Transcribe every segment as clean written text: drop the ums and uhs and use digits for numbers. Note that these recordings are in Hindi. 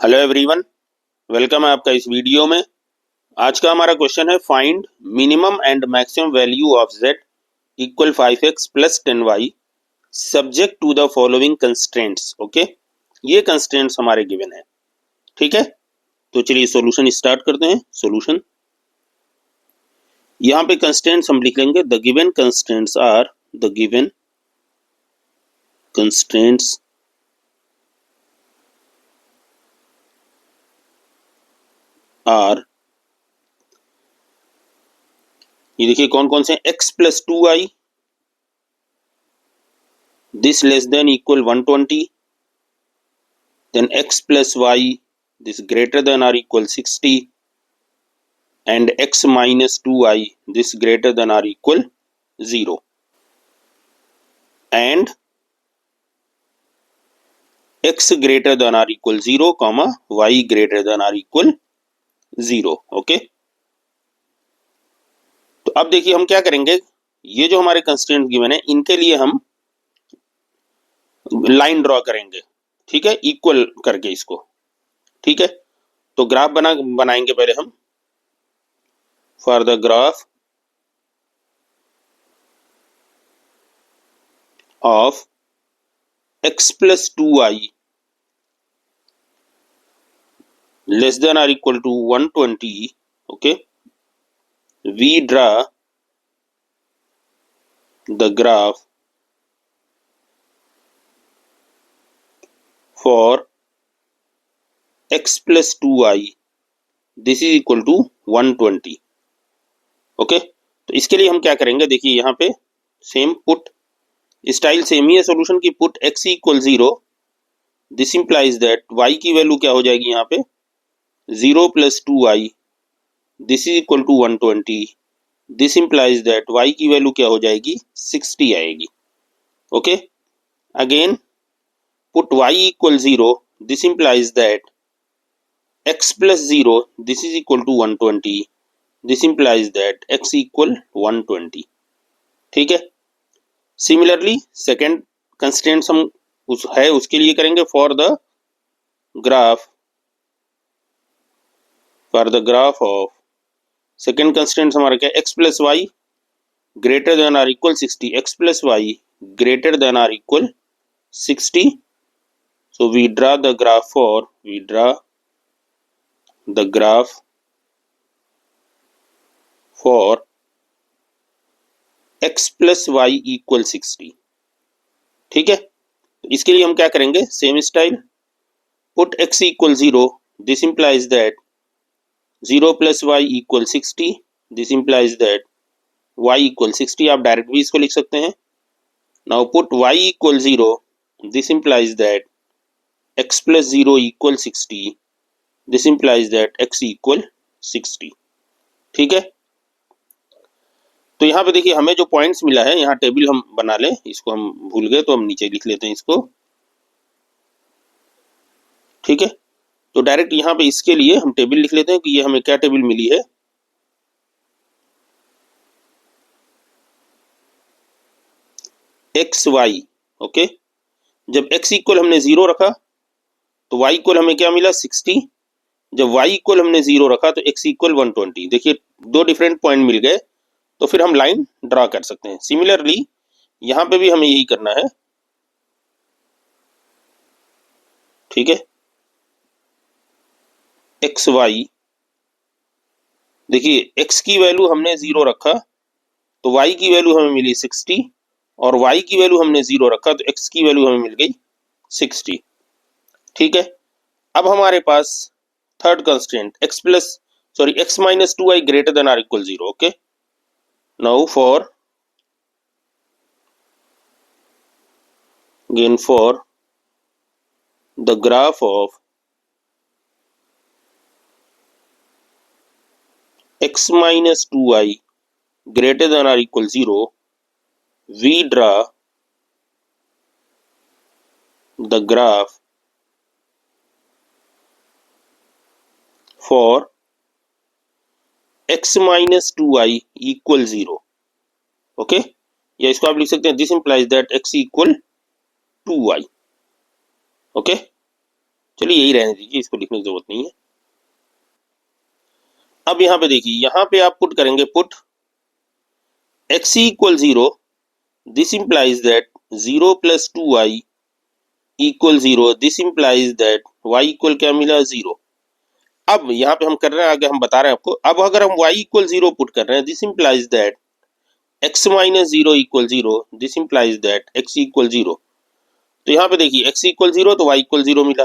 हेलो एवरीवन, वेलकम है आपका इस वीडियो में। आज का हमारा क्वेश्चन है find minimum and maximum value of z equal 5x plus 10y subject to the following constraints. Okay, ये कंस्ट्रेंट्स हमारे गिवन है। ठीक है, तो चलिए सॉल्यूशन स्टार्ट करते हैं। सॉल्यूशन, यहाँ पे कंस्ट्रेंट्स हम लिख लेंगे the given constraints are the given constraints are, ये देखिए कौन कौन से, x plus 2y this less than equal 120, then x plus y this greater than or equal 60, and x minus 2y this greater than or equal 0, and x greater than or equal 0 comma y greater than or equal 0। Okay, तो अब देखिए हम क्या करेंगे, ये जो हमारे कंस्ट्रेंट गिवन है इनके लिए हम लाइन ड्रॉ करेंगे। ठीक है, इक्वल करके इसको। ठीक है, तो ग्राफ बनाएंगे पहले हम। For the graph of x plus 2y less than or equal to 120, okay, we draw the graph for x plus 2y this is equal to 120। ओके, तो इसके लिए हम क्या करेंगे, देखिए यहाँ पे सेम पुट स्टाइल सेम ही है सॉल्यूशन की। Put x equal 0, this implies that y की वैल्यू क्या हो जाएगी यहाँ पे 0 plus 2y this is equal to 120, this implies that y की वैल्यू क्या हो जाएगी 60 आएगी। Okay, again put y equal 0, this implies that x plus 0 this is equal to 120, this implies that x equal 120। ठीक है, सिमिलरली सेकेंड कंस्ट्रेंट्स हम उसके लिए करेंगे for the graph of second constraint हमारा क्या, x plus y greater than or equal 60, x plus y greater than or equal 60। so we draw the graph for x plus y equal 60। ठीक है, तो इसके लिए हम क्या करेंगे, same style, put x equal 0, this implies that 0 plus y equal 60, this implies that y equal 60। आप डायरेक्ट भी इसको लिख सकते हैं। Now put y equal 0, this implies that x plus 0 equal 60, this implies that x equal 60। ठीक है, तो यहाँ पे देखिए हमें जो पॉइंट्स मिला है, यहाँ टेबल हम बना लें, इसको हम भूल गए तो हम नीचे लिख लेते हैं इसको। ठीक है, तो डायरेक्ट यहाँ पे इसके लिए हम टेबल लिख लेते हैं कि ये हमें क्या टेबल मिली है, एक्स वाई। ओके, जब x इक्वल हमने 0 रखा तो y इक्वल हमें क्या मिला 60, जब y इक्वल हमने 0 रखा तो x इक्वल 120। देखिए दो डिफरेंट पॉइंट मिल गए, तो फिर हम लाइन ड्रॉ कर सकते हैं। सिमिलरली यहाँ पे भी हमें यही करना है। ठीक है, एक्स वाई, देखिए x की वैल्यू हमने 0 रखा तो y की वैल्यू हमें मिली 60, और y की वैल्यू हमने 0 रखा तो x की वैल्यू हमें मिल गई 60। ठीक है, अब हमारे पास third constraint x minus 2y greater than or equal 0। Okay, now for the graph of x minus 2y greater than or equal 0, we draw the graph for x minus 2y equal 0। Okay, या इसको आप लिख सकते हैं this implies that x equal 2y। Okay, चलिए यही रहने दीजिए, इसको लिखने की जरूरत नहीं है। अब यहाँ पे देखिए, यहाँ पे आप पुट करेंगे put x equal 0, this implies that 0 plus 2y equal 0, this implies that y equal क्या मिला 0। अब यहाँ पे हम कर रहे हैं, आगे हम बता रहे हैं आपको। अब अगर हम y इक्वल 0 पुट कर रहे हैं, this implies that x minus 0 equal 0, this implies that x equal 0। तो यहाँ पे देखिए x इक्वल 0 तो y इक्वल 0 मिला।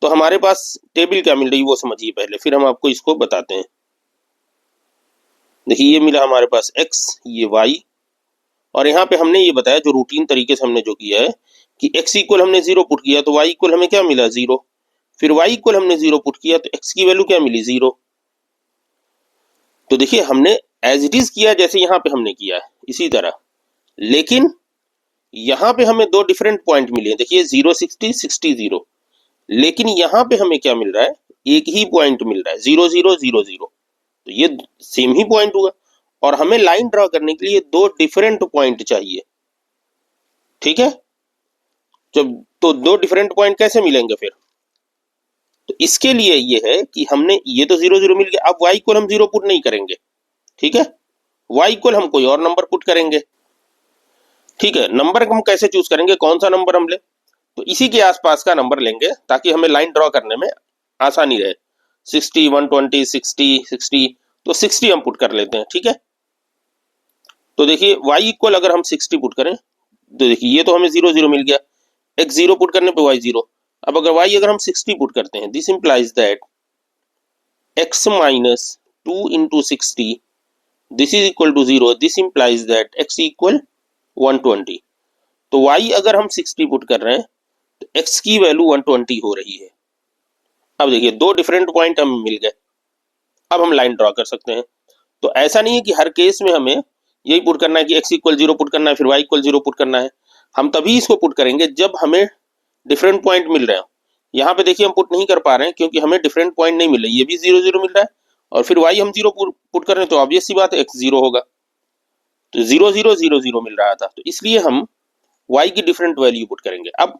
तो हमारे पास टेबल क्या मिल रही है वो समझिए पहले, फिर हम आपको इसको बताते हैं। देखिए ये मिला हमारे पास x, ये y, और यहाँ पे हमने ये बताया जो रूटीन तरीके से हमने जो किया है कि x इक्वल हमने 0 पुट किया तो y इक्वल हमें क्या मिला 0, फिर y इक्वल हमने 0 पुट किया तो x की वैल्यू क्या मिली 0। तो देखिए हमने एज इट इज किया जैसे यहाँ पे हमने किया है इसी तरह, लेकिन यहाँ पे हमें दो डिफरेंट पॉइंट मिले। देखिए 0 60 60 0, लेकिन यहाँ पे हमें क्या मिल रहा है, एक ही पॉइंट मिल रहा है 0 0 0 0। तो ये सेम ही पॉइंट हुआ, और हमें लाइन ड्रॉ करने के लिए दो डिफरेंट पॉइंट चाहिए। ठीक है, जब तो दो डिफरेंट पॉइंट कैसे मिलेंगे फिर, तो इसके लिए ये है कि हमने ये तो 0 0 मिल गया, अब y इक्वल हम 0 पुट नहीं करेंगे। ठीक है, y इक्वल हम कोई और नंबर पुट करेंगे। ठीक है, नंबर हम कैसे चूज करेंगे, कौन सा नंबर हम ले, तो इसी के आसपास का नंबर लेंगे ताकि हमें लाइन ड्रॉ करने में आसानी रहे। 60 120 60 60, तो 60 हम पुट कर लेते हैं। ठीक है, तो देखिए y इक्वल अगर हम 60 पुट करें तो देखिए ये तो हमें 0 0 मिल गया, x 0 पुट करने पे y 0। अब अगर y अगर हम 60 पुट करते हैं, this implies that x minus 2 into 60, this is equal to 0, this implies that x equal 120। तो y अगर हम 60 पुट कर रहे हैं तो x की वैल्यू 120 हो रही है। अब देखिए दो डिफरेंट पॉइंट हमें मिल गए, अब हम लाइन ड्रॉ कर सकते हैं। तो ऐसा नहीं है कि हर केस में हमें यही पुट करना है कि x इक्वल 0 पुट करना है फिर y इक्वल 0 पुट करना है। हम तभी इसको पुट करेंगे जब हमें डिफरेंट पॉइंट मिल रहे हो। यहाँ पे देखिए हम पुट नहीं कर पा रहे हैं क्योंकि हमें डिफरेंट पॉइंट नहीं मिल रहे, ये भी 0 0 मिल रहा है और फिर y हम 0 पुट कर रहे हैं, तो ऑब्वियस सी बात है x 0 होगा। तो 0 0 0 0 मिल रहा था, तो इसलिए हम y की डिफरेंट वैल्यू पुट करेंगे। अब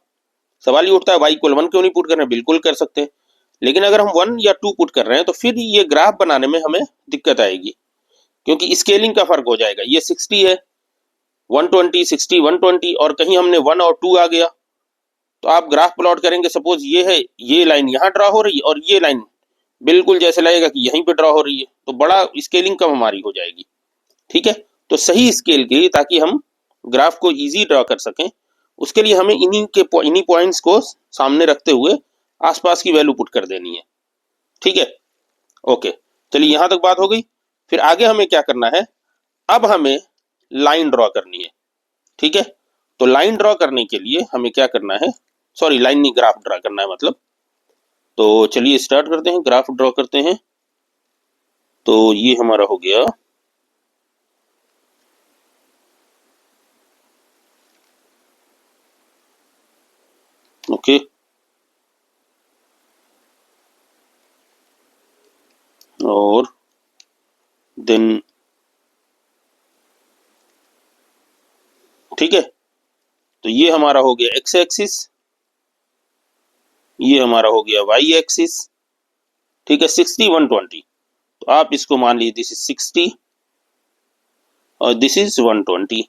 सवाल ये उठता है y इक्वल 1 क्यों नहीं पुट कर रहे हैं, बिल्कुल कर सकते हैं, लेकिन अगर हम 1 या 2 पुट कर रहे हैं तो फिर ये ग्राफ बनाने में हमें दिक्कत आएगी, क्योंकि स्केलिंग का फर्क हो जाएगा। ये 60 है, 120 60 120, और कहीं हमने 1 और 2 आ गया तो आप ग्राफ प्लॉट करेंगे, सपोज ये है, ये लाइन यहाँ ड्रॉ हो रही है और ये लाइन बिल्कुल जैसे लगेगा कि यहीं पे ड्रॉ हो रही है, तो बड़ा स्केलिंग कम हमारी हो जाएगी। ठीक है, तो सही स्केल के लिए ताकि हम ग्राफ को इजी ड्रॉ कर सकें, उसके लिए हमें इन्हीं पॉइंट्स को सामने रखते हुए आसपास की वैल्यू पुट कर देनी है। ठीक है, ओके, चलिए यहाँ तक बात हो गई। फिर आगे हमें क्या करना है, अब हमें लाइन ड्रॉ करनी है। ठीक है, तो लाइन ड्रॉ करने के लिए हमें क्या करना है, सॉरी लाइन नहीं, ग्राफ ड्रॉ करना है मतलब। तो चलिए स्टार्ट करते हैं, ग्राफ ड्रॉ करते हैं। तो ये हमारा हो गया, ओके, और देन ठीक है, तो ये हमारा हो गया एक्स एक्सिस, ये हमारा हो गया वाई एक्सिस। ठीक है, 60 120, तो आप इसको मान लीजिए दिस इज 60 और दिस इज 120।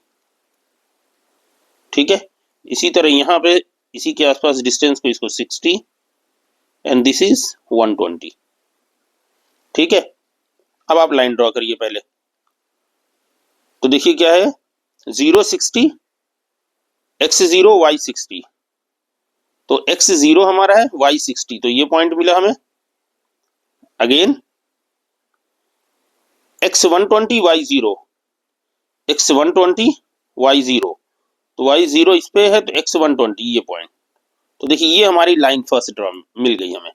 ठीक है, इसी तरह यहाँ पे इसी के आसपास डिस्टेंस को इसको 60 एंड दिस इज 120। ठीक है, अब आप लाइन ड्रॉ करिए पहले। तो देखिए क्या है, 0 60 x 0 y 60, तो x 0 हमारा है y 60, तो ये पॉइंट मिला हमें। Again x 120 y 0, x 120 y 0, तो y 0 इस पे है तो x 120 ये पॉइंट। तो देखिए ये हमारी लाइन फर्स्ट ड्रॉ मिल गई हमें।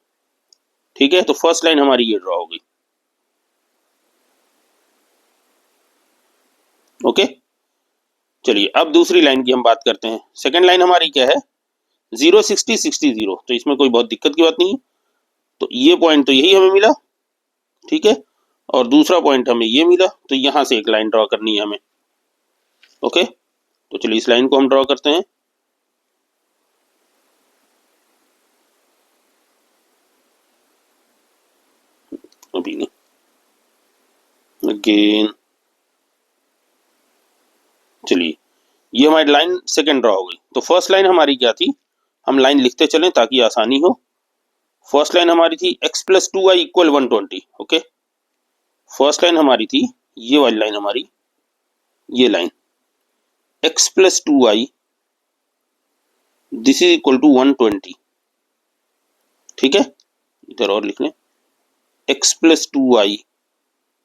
ठीक है, तो फर्स्ट लाइन हमारी ये ड्रॉ हो गई। ओके, चलिए अब दूसरी लाइन की हम बात करते हैं। सेकंड लाइन हमारी क्या है, 0 60 60 0, तो इसमें कोई बहुत दिक्कत की बात नहीं है। तो ये पॉइंट तो यही हमें मिला। ठीक है, और दूसरा पॉइंट हमें ये मिला, तो यहां से एक लाइन ड्रॉ करनी है हमें। ओके, तो चलिए इस लाइन को हम ड्रॉ करते हैं। अभी नहीं, अगेन। चलिए, ये हमारी लाइन सेकंड ड्रॉ हो गई। तो फर्स्ट लाइन हमारी क्या थी, हम लाइन लिखते चलें ताकि आसानी हो। फर्स्ट लाइन हमारी थी x plus 2y equal 120। Okay, first line हमारी थी ये वाली लाइन हमारी, ये line x plus 2y this is equal to 120। ठीक है, इधर और लिख लें, x plus 2y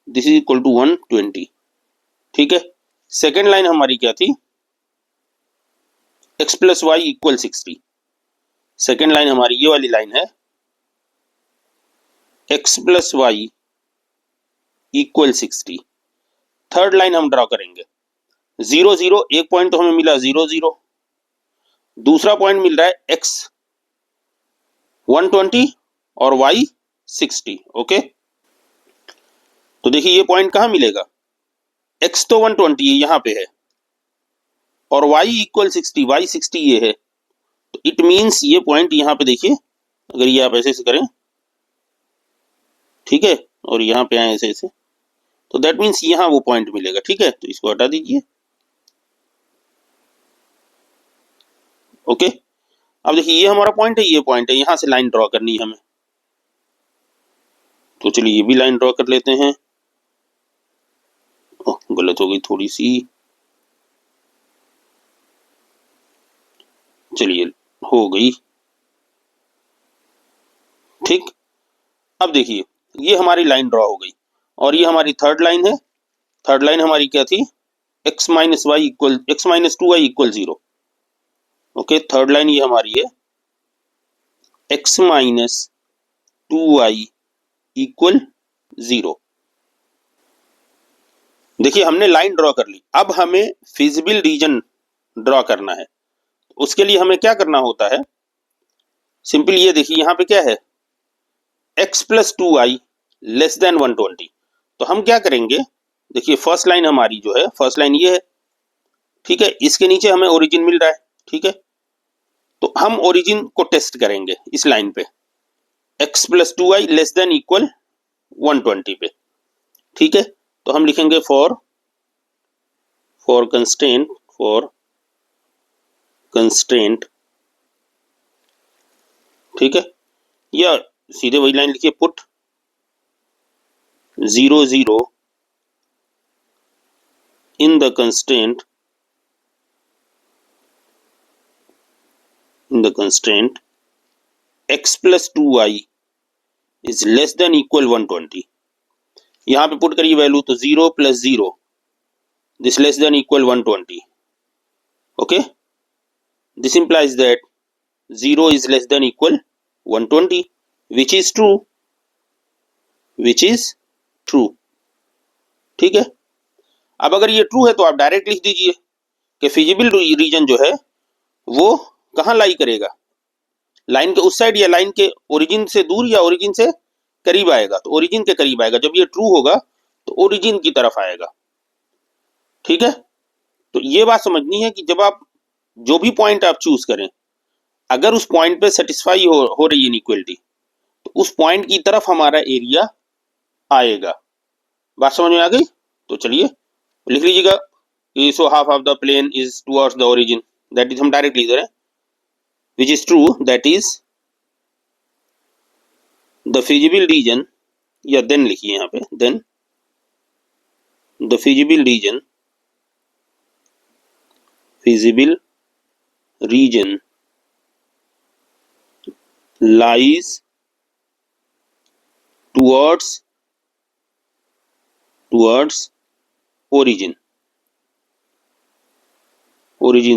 this is equal to 120। ठीक है, सेकेंड लाइन हमारी क्या थी, x plus y equal 60। Second line हमारी ये वाली लाइन है, x plus y equal 60। Third line हम ड्रॉ करेंगे 0 0, एक पॉइंट तो हमें मिला 0 0, दूसरा पॉइंट मिल रहा है x 120 और y 60। ओके, तो देखिए ये पॉइंट कहाँ मिलेगा, x तो 120 यहां पे है और y इक्वल 60, y 60 ये है। तो इट मीन्स ये पॉइंट यहाँ पे देखिए, अगर ये आप ऐसे करें, ठीक है, और यहाँ पे आए ऐसे ऐसे, तो दैट मीन्स यहाँ वो पॉइंट मिलेगा। ठीक है, तो इसको हटा दीजिए। ओके, अब देखिए ये हमारा पॉइंट है, ये पॉइंट है, यहाँ से लाइन ड्रॉ करनी है हमें। तो चलिए ये भी लाइन ड्रॉ कर लेते हैं। ओह, गलत हो गई थोड़ी सी, चलिए हो गई। ठीक, अब देखिए ये हमारी लाइन ड्रॉ हो गई और ये हमारी थर्ड लाइन है। थर्ड लाइन हमारी क्या थी, x minus y equal x minus 2y equal 0। Okay, third line ये हमारी है x माइनस 2y इक्वल 0। देखिए हमने लाइन ड्रॉ कर ली, अब हमें फिजिबल रीजन ड्रॉ करना है। उसके लिए हमें क्या करना होता है, सिंपल ये देखिए यहाँ पे क्या है, x plus 2y less than 120। तो हम क्या करेंगे, देखिए फर्स्ट लाइन हमारी जो है, फर्स्ट लाइन ये है, ठीक है, इसके नीचे हमें ओरिजिन मिल रहा है। ठीक है, तो हम ओरिजिन को टेस्ट करेंगे इस लाइन पे, x plus 2y less than equal 120 पे। ठीक है, तो हम लिखेंगे फॉर कंस्ट्रेंट, ठीक है, या सीधे वही लाइन लिखिए, put 0 0 in the constraint x plus 2y is less than equal 120। यहाँ पे पुट करिए वैल्यू, तो 0 plus 0 this less than equal 120। Okay, this implies that 0 is less than equal 120 which is true। ठीक है, अब अगर ये ट्रू है तो आप डायरेक्ट लिख दीजिए कि फिजिबल रीजन जो है वो कहाँ लाई करेगा, लाइन के उस साइड या लाइन के ओरिजिन से दूर या ओरिजिन से करीब आएगा। तो ओरिजिन के करीब आएगा, जब ये ट्रू होगा तो ओरिजिन की तरफ आएगा। ठीक है, तो ये बात समझनी है कि जब आप जो भी पॉइंट आप चूज करें, अगर उस पॉइंट पे सेटिस्फाई हो रही है इनइक्वालिटी, तो उस पॉइंट की तरफ हमारा एरिया आएगा। बात समझ में आ गई? तो चलिए लिख लीजिएगा, so half of the plane is towards the origin, that is हम डायरेक्ट लिख दे रहे हैं, which is true, that is the feasible region, या then लिखिए यहाँ पे, then the feasible region lies towards origin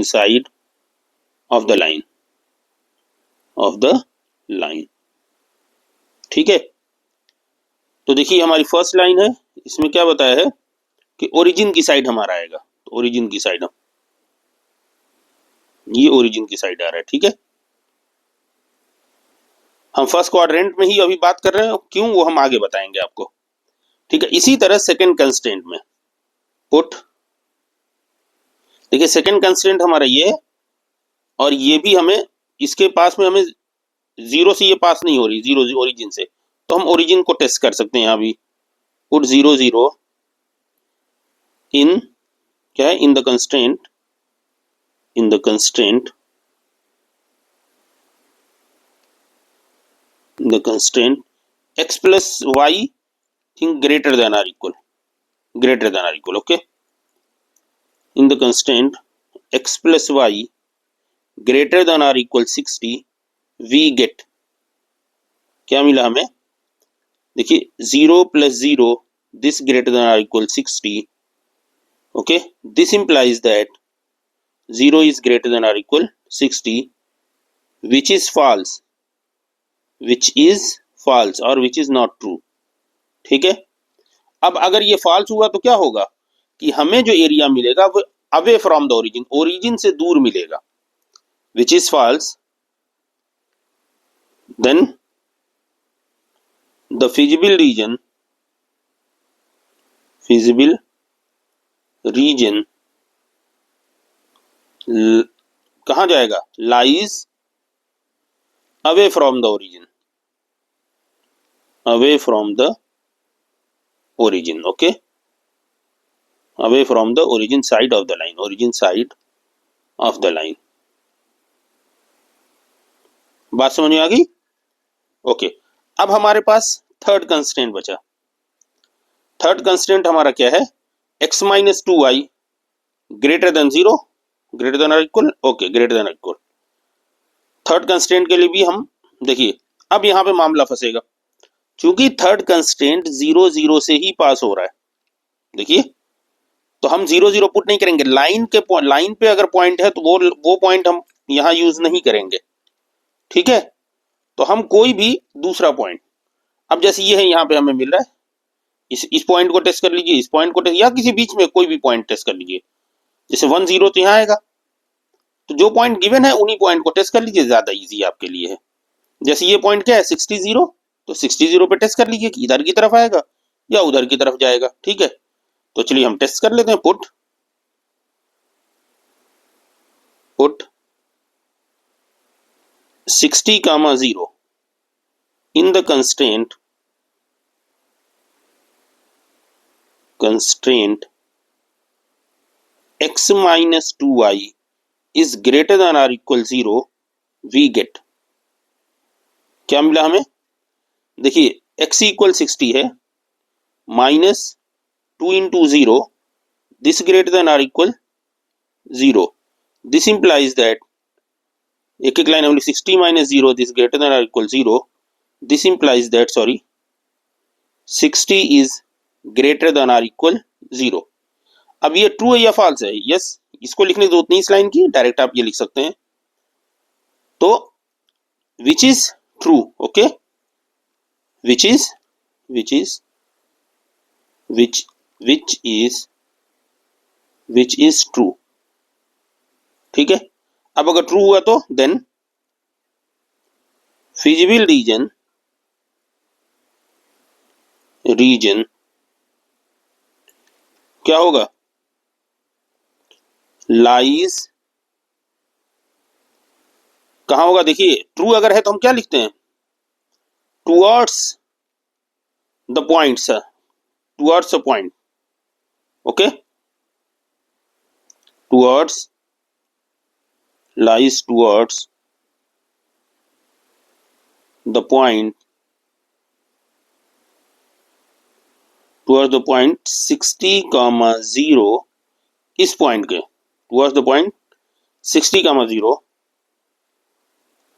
side of the line ठीक है, तो देखिए हमारी फर्स्ट लाइन है, इसमें क्या बताया है कि ओरिजिन की साइड हमारा आएगा। तो ओरिजिन की साइड, ये ओरिजिन की साइड आ रहा है। ठीक है, हम फर्स्ट क्वाड्रेंट में ही अभी बात कर रहे हैं, क्यों वो हम आगे बताएंगे आपको। ठीक है, इसी तरह सेकंड कंस्ट्रेंट में पुट, देखिए सेकंड कंस्ट्रेंट हमारा ये है और ये भी हमें इसके पास में हमें 0 से ये पास नहीं हो रही, 0 ओरिजिन से, तो हम ओरिजिन को टेस्ट कर सकते हैं यहाँ भी, पुट 0 0 इन क्या है, in the constraint x plus y think greater than or equal, okay, in the constraint x plus y greater than or equal 60 we get, क्या मिला हमें, देखिए 0 plus 0 this greater than or equal 60, okay, this implies that 0 is greater than or equal 60 which is false और which is not true, ठीक है। अब अगर ये फॉल्स हुआ तो क्या होगा कि हमें जो एरिया मिलेगा वो अवे फ्रॉम द ओरिजिन से दूर मिलेगा, which is false, then the feasible region कहाँ जाएगा, lies away from the origin, okay, away from the origin side of the line, बात समझ में आ गई, ओके। अब हमारे पास थर्ड कंस्ट्रेंट बचा। थर्ड कंस्ट्रेंट हमारा क्या है, x minus 2y greater then 0, greater than और इक्वल, ओके, ग्रेटर देन और इक्वल। थर्ड कंस्ट्रेंट के लिए भी हम देखिए, अब यहाँ पे मामला फंसेगा, क्योंकि थर्ड कंस्ट्रेंट 0 0 से ही पास हो रहा है, देखिए, तो हम 0 0 पुट नहीं करेंगे, लाइन पे अगर पॉइंट है तो वो पॉइंट हम यहाँ यूज नहीं करेंगे, ठीक है। तो हम कोई भी दूसरा पॉइंट, अब जैसे ये है, यहाँ पे हमें मिल रहा है, इस पॉइंट को टेस्ट कर लीजिए, इस पॉइंट को टेस्ट, या किसी बीच में कोई भी पॉइंट टेस्ट कर लीजिए, जैसे 1 0 तो यहाँ आएगा, तो जो पॉइंट गिवन है उन्हीं पॉइंट को टेस्ट कर लीजिए, ज्यादा इजी आपके लिए है। जैसे ये पॉइंट क्या है 60 0, तो 60 0 पे टेस्ट कर लीजिए कि इधर की तरफ आएगा या उधर की तरफ जाएगा, ठीक है। तो चलिए हम टेस्ट कर लेते हैं, put 60, 0 in the constraint x minus 2y is greater than or equal 0 we get, क्या मिला हमें, देखिए x इक्वल 60 है, minus 2 into 0 this greater than और इक्वल 0, दिस इंप्लाइज दैट, एक एक लाइन हम 60 माइनस 0 दिस ग्रेटर देन और equal 0, this implies that 60 is greater than और इक्वल 0। अब ये ट्रू है या फॉल्स है, यस, इसको लिखने दो उतनी इस लाइन की, डायरेक्ट आप ये लिख सकते हैं, तो which is true, okay, which is true, ठीक है। अब अगर ट्रू हुआ तो देन फिजिबल रीजन क्या होगा, लाइज कहां होगा, देखिए ट्रू अगर है तो हम क्या लिखते हैं, towards the points, towards a point, okay, towards, lies towards the point 60, 0 इस पॉइंट के, towards the point 60, 0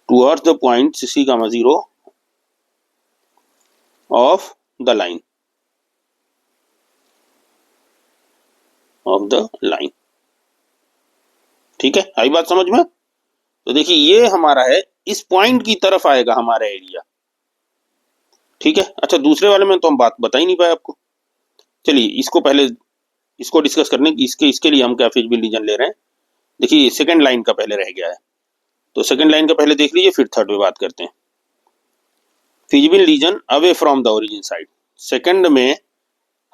towards the point 60, 0 of the line, ठीक है, आई बात समझ में। तो देखिए ये हमारा है, इस पॉइंट की तरफ आएगा हमारा एरिया, ठीक है। अच्छा, दूसरे वाले में तो हम बात बता ही नहीं पाए आपको, चलिए इसको पहले इसको डिस्कस करने की, इसके लिए हम क्या फिजिबल रीजन ले रहे हैं, देखिए सेकंड लाइन का पहले रह गया है, तो सेकंड लाइन का पहले देख लीजिए, फिर थर्ड में बात करते हैं। Feasible region away from the origin side, second में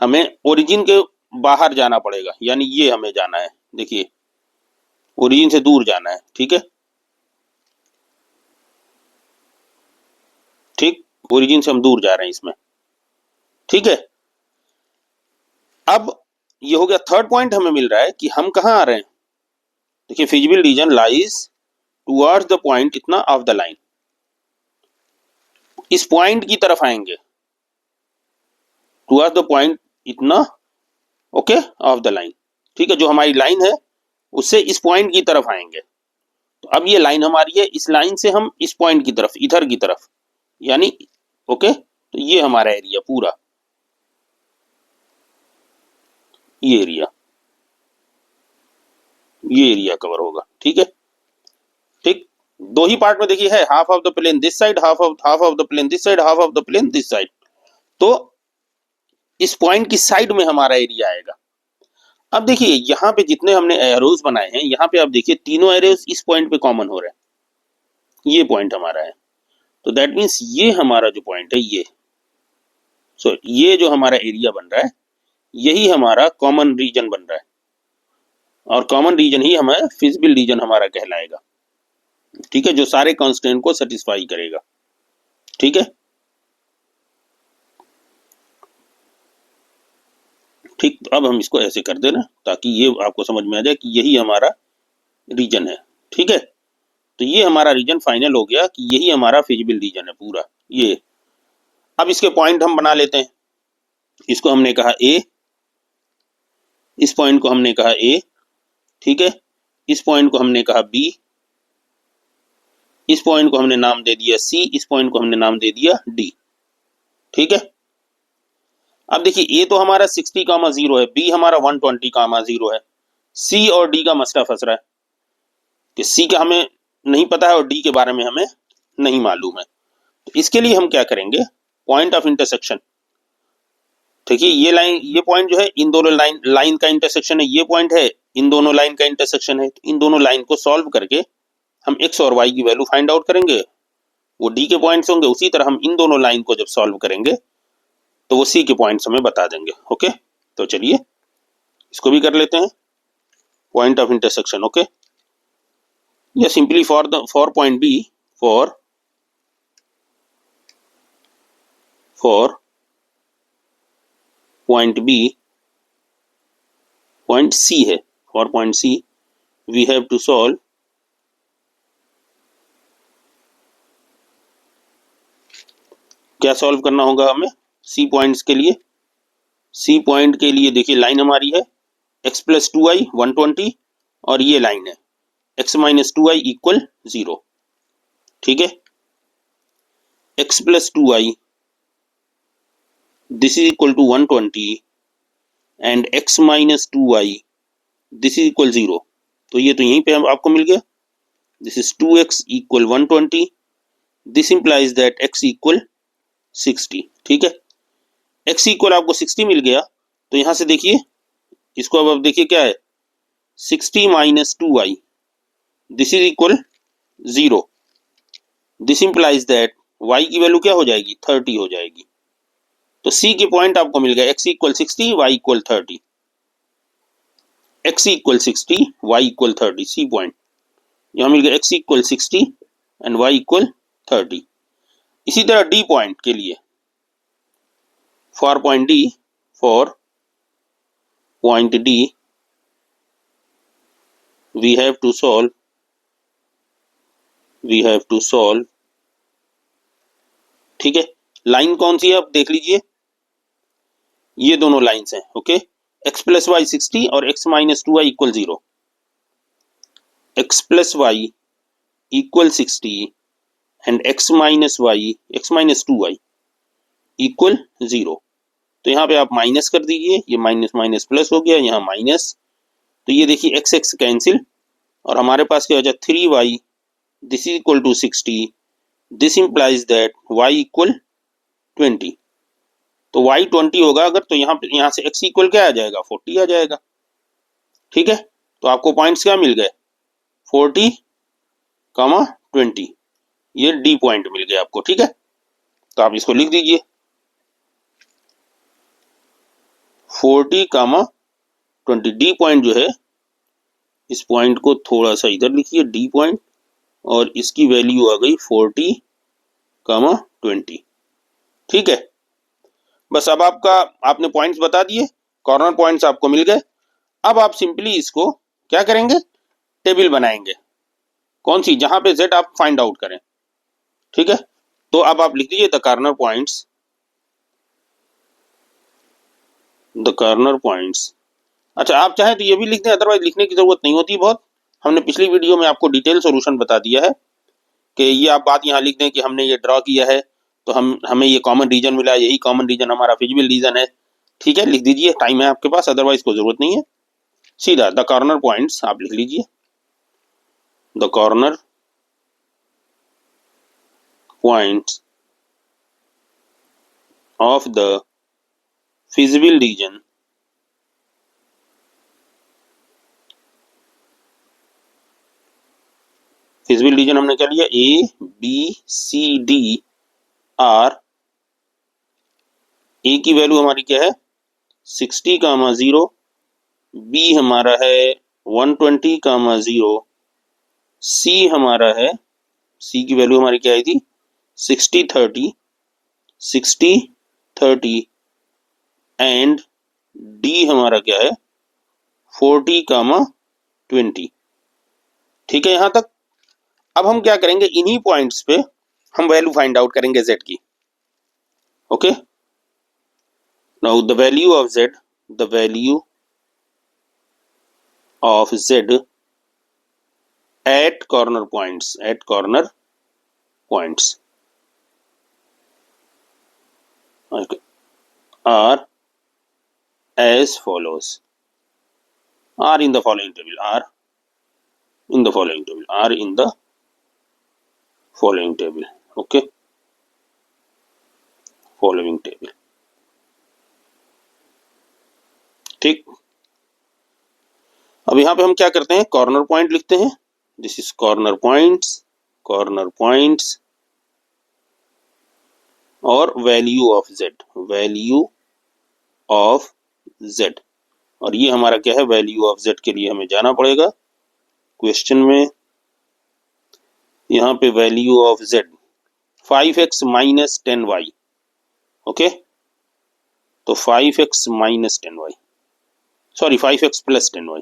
हमें ओरिजिन के बाहर जाना पड़ेगा, यानी ये हमें जाना है, देखिए ओरिजिन से दूर जाना है, ठीक है, ठीक। ओरिजिन से हम दूर जा रहे हैं इसमें, ठीक है। अब ये हो गया थर्ड पॉइंट, हमें मिल रहा है कि हम कहाँ आ रहे हैं। देखिए feasible region lies towards the point इतना ऑफ द लाइन, इस पॉइंट की तरफ आएंगे, टुवर्ड्स द पॉइंट इतना, ओके, ऑफ द लाइन, ठीक है। जो हमारी लाइन है उससे इस पॉइंट की तरफ आएंगे। तो अब ये लाइन हमारी है, इस लाइन से हम इस पॉइंट की तरफ, इधर की तरफ, यानी ओके, तो ये हमारा एरिया पूरा, ये एरिया कवर होगा, ठीक है। ठीक, दो ही पार्ट में देखिए है, half of the plane this side, half of the plane this side, half of the plane this side. तो इस पॉइंट की साइड में हमारा एरिया आएगा। अब देखिए यहाँ पे जितने हमने एरोज बनाए हैं, यहाँ पे आप देखिए तीनों एरोज इस पॉइंट पे कॉमन हो रहे हैं, ये पॉइंट हमारा है। तो दैट मीन्स ये हमारा जो पॉइंट है, ये ये जो हमारा एरिया बन रहा है, यही हमारा कॉमन रीजन बन रहा है, और कॉमन रीजन ही हमारा फिजिबल रीजन हमारा कहलाएगा, ठीक है, जो सारे कंस्ट्रेंट को सेटिस्फाई करेगा, ठीक है। ठीक, तो अब हम इसको ऐसे कर देना ताकि ये आपको समझ में आ जाए कि यही हमारा रीजन है, ठीक है। तो ये हमारा रीजन फाइनल हो गया कि यही हमारा फिजिबल रीजन है पूरा ये। अब इसके पॉइंट हम बना लेते हैं। इसको हमने कहा ए, इस पॉइंट को हमने कहा ए, ठीक है। इस पॉइंट को हमने कहा बी, इस पॉइंट को हमने नाम दे दिया सी, इस पॉइंट को हमने नाम दे दिया डी, ठीक है। अब देखिए ए तो हमारा 60,0 है, बी हमारा 120,0 है, सी और डी का मसला फंस रहा है कि सी का हमें नहीं पता है और डी के बारे में हमें नहीं मालूम है। तो इसके लिए हम क्या करेंगे, पॉइंट ऑफ इंटरसेक्शन, ठीक है। ये लाइन, ये पॉइंट जो है इन दोनों लाइन का इंटरसेक्शन है, ये पॉइंट है इन दोनों लाइन का इंटरसेक्शन है। तो इन दोनों लाइन को सॉल्व करके हम एक्स और वाई की वैल्यू फाइंड आउट करेंगे, वो डी के पॉइंट्स होंगे। उसी तरह हम इन दोनों लाइन को जब सॉल्व करेंगे तो वो सी के पॉइंट्स हमें बता देंगे, ओके। तो चलिए इसको भी कर लेते हैं, पॉइंट ऑफ इंटरसेक्शन, ओके। या simply for point B, for point B, point C है, for point C we have to solve क्या सॉल्व करना होगा हमें सी पॉइंट्स के लिए। सी पॉइंट के लिए देखिए लाइन हमारी है x प्लस 2i 120, और ये लाइन है x माइनस 2i इक्वल 0, ठीक है। x plus 2i this is equal to 120 and x minus 2i this is equal 0। तो ये तो यहीं पे आपको मिल गया, this is 2x equal 120, this implies that x equal 60, ठीक है। x इक्वल आपको 60 मिल गया, तो यहां से देखिए इसको अब देखिए क्या है, 60 minus 2i this is equal 0, this implies that y की वैल्यू क्या हो जाएगी, 30 हो जाएगी। तो c की पॉइंट आपको मिल गया x equal 60, y equal 30, x equal 60, y equal 30, c point यहां मिल गया, x equal 60 and y equal 30। इसी तरह d पॉइंट के लिए, for point d, for point d we have to solve, ठीक है। लाइन कौन सी है आप देख लीजिए, ये दोनों लाइंस हैं, ओके। x प्लस वाई 60 और x minus 2i equal 0, x plus y equal 60 and x minus 2i equal 0। तो यहाँ पे आप माइनस कर दीजिए, ये माइनस माइनस प्लस हो गया, यहाँ माइनस, तो ये देखिए x x कैंसिल, और हमारे पास क्या हो जाए 3y this is equal to 60, this implies that y equal 20। तो y 20 होगा अगर, तो यहाँ से x इक्वल क्या आ जाएगा, 40 आ जाएगा, ठीक है। तो आपको पॉइंट्स क्या मिल गए, 40, 20, ये डी पॉइंट मिल गया आपको, ठीक है। तो आप इसको लिख दीजिए 40, 20, डी पॉइंट जो है, इस पॉइंट को थोड़ा सा इधर लिखिए डी पॉइंट, और इसकी वैल्यू आ गई 40, 20, ठीक है, बस अब आपने पॉइंट्स बता दिए, कॉर्नर पॉइंट्स आपको मिल गए। अब आप सिंपली इसको क्या करेंगे, टेबल बनाएंगे। कौन सी, जहां पे z आप फाइंड आउट करें। ठीक है, तो अब आप लिख दीजिए द कॉर्नर पॉइंट्स। अच्छा, आप चाहें तो ये भी लिख दें, अदरवाइज लिखने की जरूरत नहीं होती बहुत। हमने पिछली वीडियो में आपको डिटेल सॉल्यूशन बता दिया है कि ये आप बात यहाँ लिख दें कि हमने ये ड्रॉ किया है तो हमें ये कॉमन रीजन मिला, यही कॉमन रीजन हमारा फिजिबल रीजन है। ठीक है, लिख दीजिए, टाइम है आपके पास, अदरवाइज कोई जरूरत नहीं है। सीधा द कॉर्नर पॉइंट्स आप लिख लीजिए, the corner points of the feasible region feasible region हमने क्या लिया, A B C D R. A की वैल्यू हमारी क्या है 60, बी हमारा है 120, सी हमारा है, सी की वैल्यू हमारी क्या आई थी 60, 30 एंड डी हमारा क्या है 40, 20। ठीक है यहां तक। अब हम क्या करेंगे, इन्हीं पॉइंट्स पे हम वैल्यू फाइंड आउट करेंगे z की। Okay, now the value of z at corner points okay, are as follows, are in the following table, are in the following table, okay, following table। ठीक, अब यहाँ पे हम क्या करते हैं, कॉर्नर पॉइंट लिखते हैं। दिस इज कॉर्नर पॉइंट्स और वैल्यू ऑफ z, और ये हमारा क्या है, वैल्यू ऑफ z के लिए हमें जाना पड़ेगा क्वेश्चन में। यहाँ पे value of z 5x minus 10y। Okay, तो 5x minus 10y, sorry 5x plus 10y,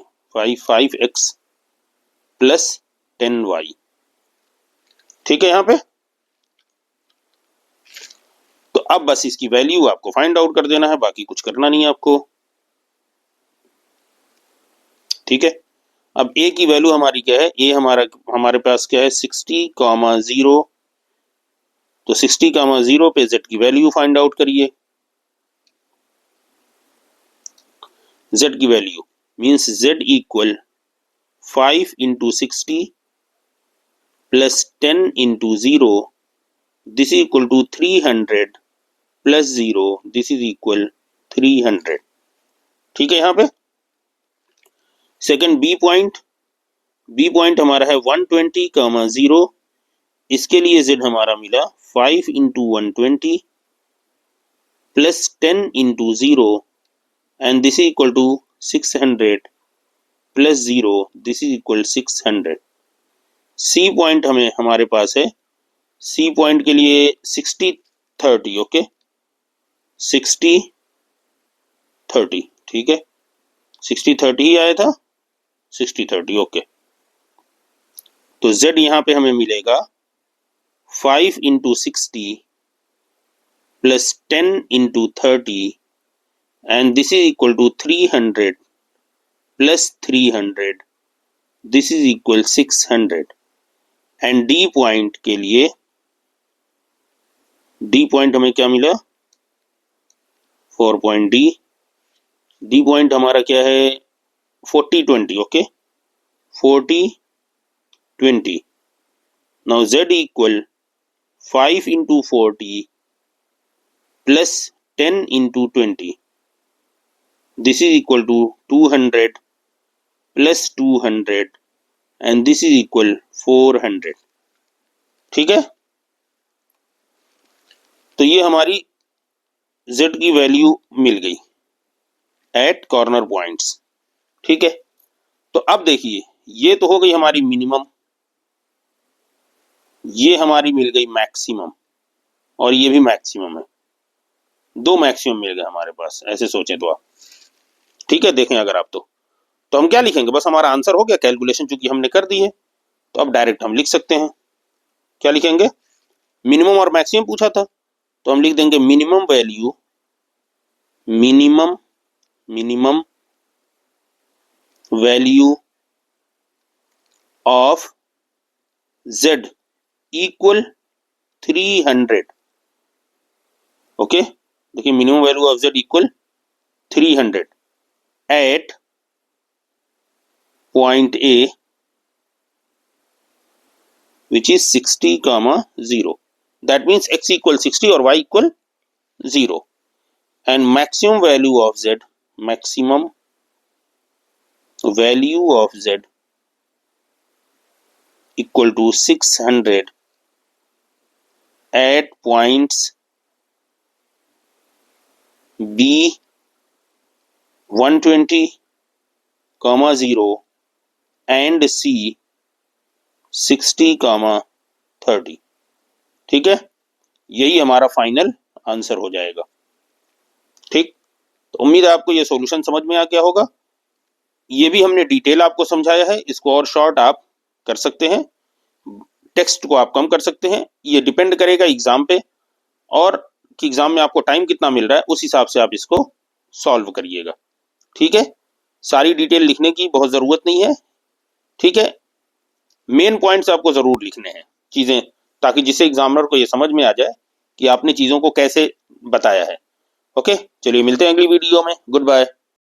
5x plus 10y। ठीक है यहाँ पे, तो अब बस इसकी वैल्यू आपको फाइंड आउट कर देना है, बाकी कुछ करना नहीं है आपको। ठीक है, अब a की वैल्यू हमारी क्या है, a हमारे पास क्या है 60, 0, तो 60, 0 पे z की वैल्यू फाइंड आउट करिए। z की value means z equal 5 into 60 plus 10 into 0, this is equal to 300 plus 0, this is equal 300। ठीक है यहाँ पे। सेकंड बी पॉइंट हमारा है 120, 0, इसके लिए z हमारा मिला 5 into 120 plus 10 into 0 and this is equal to 600 plus 0, this is equal 600। C point हमारे पास है, सी पॉइंट के लिए 60, 30, ओके 60, 30, ठीक है 60, 30 ही आया था, 60, 30, ओके। तो z यहाँ पे हमें मिलेगा 5 into 60 plus 10 into 30 and this is equal to 300 plus 300, this is equal 600। And D point के लिए, डी पॉइंट हमें क्या मिला 4 पॉइंट डी पॉइंट हमारा क्या है 40, 20, okay 40, 20। Now z equal 5 into 40 plus 10 into 20, this is equal to 200 plus 200 and this is equal 400। ठीक है, तो ये हमारी z की वैल्यू मिल गई एट कॉर्नर पॉइंट्स। ठीक है, तो अब देखिए ये तो हो गई हमारी मिनिमम, ये हमारी मिल गई मैक्सिमम, और ये भी मैक्सिमम है। 2 मैक्सिमम मिल गए हमारे पास, ऐसे सोचें तो आप, ठीक है। देखें अगर आप तो हम क्या लिखेंगे, बस हमारा आंसर हो गया, कैलकुलेशन चूंकि हमने कर दी है तो अब डायरेक्ट हम लिख सकते हैं। क्या लिखेंगे, मिनिमम और मैक्सिमम पूछा था तो हम लिख देंगे minimum value, minimum value of z equal 300। Okay, देखिए minimum value of z equal 300 at point A which is 60, 0. That means x equal 60 or y equal 0. And maximum value of z equal to 600 at points B 120, 0 and C 60, 30। ठीक है, यही हमारा फाइनल आंसर हो जाएगा। ठीक, तो उम्मीद है आपको ये सॉल्यूशन समझ में आ गया होगा। ये भी हमने डिटेल आपको समझाया है, इसको और शॉर्ट आप कर सकते हैं, टेक्स्ट को आप कम कर सकते हैं। ये डिपेंड करेगा एग्जाम पे और कि एग्जाम में आपको टाइम कितना मिल रहा है, उस हिसाब से आप इसको सॉल्व करिएगा। ठीक है, सारी डिटेल लिखने की बहुत ज़रूरत नहीं है। ठीक है, मेन पॉइंट्स आपको ज़रूर लिखने हैं चीज़ें, ताकि जिससे एग्जामिनर को ये समझ में आ जाए कि आपने चीज़ों को कैसे बताया है। ओके, चलिए मिलते हैं अगली वीडियो में। Good bye.